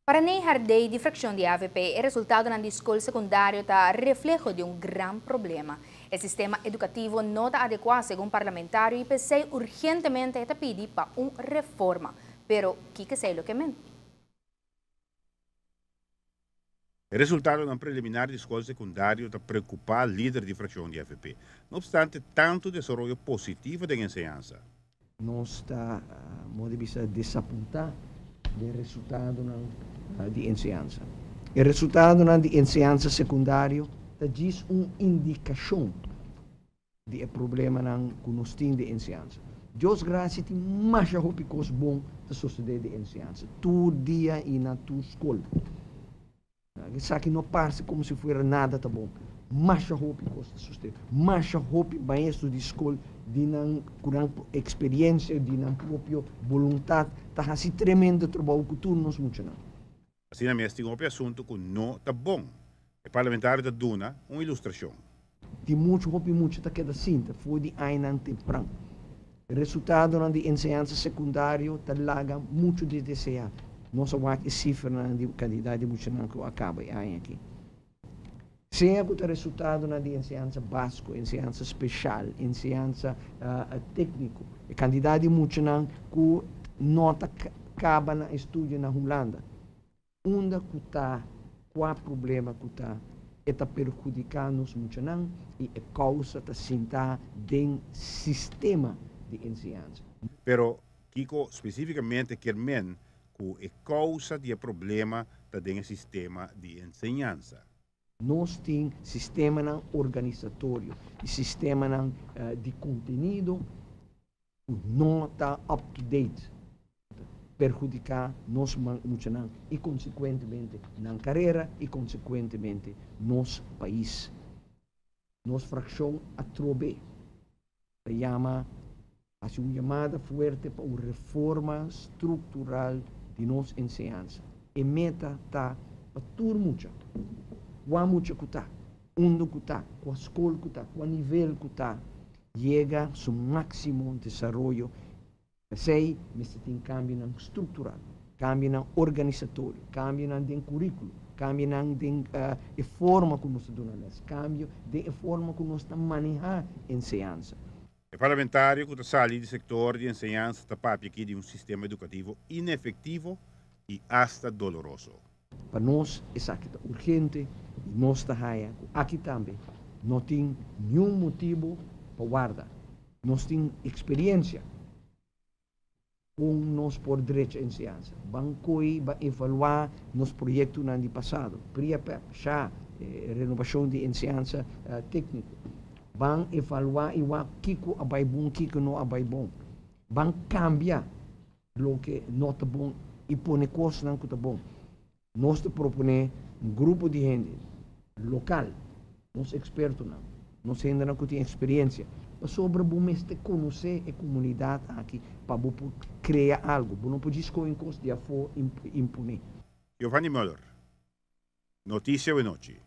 Para nem hardei de fração de AVP, o resultado na escola secundária está reflejo de um grande problema. O sistema educativo não está adequado, segundo parlamentário, e pensei urgentemente está pedindo para uma reforma. Pero, o que é o que men? O resultado na preliminar de escola secundária está preocupado líder de fração de AVP. Não obstante tanto desenvolvimento positivo da ensinança. Nós está, modo de vista, desapontar do resultado de ensinança. O resultado de ensinança secundário diz uma indicação de problema que nós temos de ensinança. Deus graças tem mais coisas bom da sociedade de ensinança. Todo dia e na tua escola. Isso aqui não parece como se fosse nada tá bom. Mais coisas da sociedade. Mais maestro de escola de não experiência, de não própria vontade, tá assim tremendo trabalho que tudo nós muito não. Assim, na minha tem um assunto que não está bom. O parlamentar da Duna uma ilustração. De muito tá queda cinta, foi de ainda temprano. O resultado da ensinança secundária tá larga muito de desejar. Nós vamos a cifra de quantidade de muito que acaba aqui. Sem o resultado na ensinança básica, ensinança especial, ensinança técnico, a quantidade de muito que nota acaba na estudo na Holanda. Onde que está, qual problema que está perjudicando-nos muito e a causa está sentada dentro do sistema de ensinança. Pero, Kiko especificamente quer men que a causa do problema está dentro do sistema de ensinança. Nós temos sistema organizatório e sistema de conteúdo não está up to date, perjudicar nós muito e consequentemente na carreira e consequentemente nosso país. Nossa fração a trobe chama uma chamada forte para uma reforma estrutural de nossa ensinança. E meta está para tudo muito. Qual muito que está, onde que está, qual escola que está, qual nível que está, chega ao seu máximo desenvolvimento. Sei, mas tem cambio estrutural, cambio organizatório, cambio no currículo, cambio na forma como nós damos, cambio da forma como nós manejamos a ensinança. O parlamentário que está saindo do setor de ensinança está papel aqui de um sistema educativo inefetivo e hasta doloroso. Para nós, isso aqui é urgente e nós aqui também. Não tem nenhum motivo para guardar. Nós temos experiência com nós por direito à ensinança. Bancoi vai evaluar nos projetos no ano passado. PRIAPEP, já renovação de ensinança técnica. Vão evaluar e o que é bom, o que não é bom. Vão cambiar o que não é bom e pôr coisas não é bom. Nós te propomos grupo de gente local, nós expertos não, nós ainda não temos experiência, mas sobre o mês de conhecer a comunidade aqui para criar algo, não pode escolher coisas de aforo impunir. Giovanni Müller, Notícia e Noite.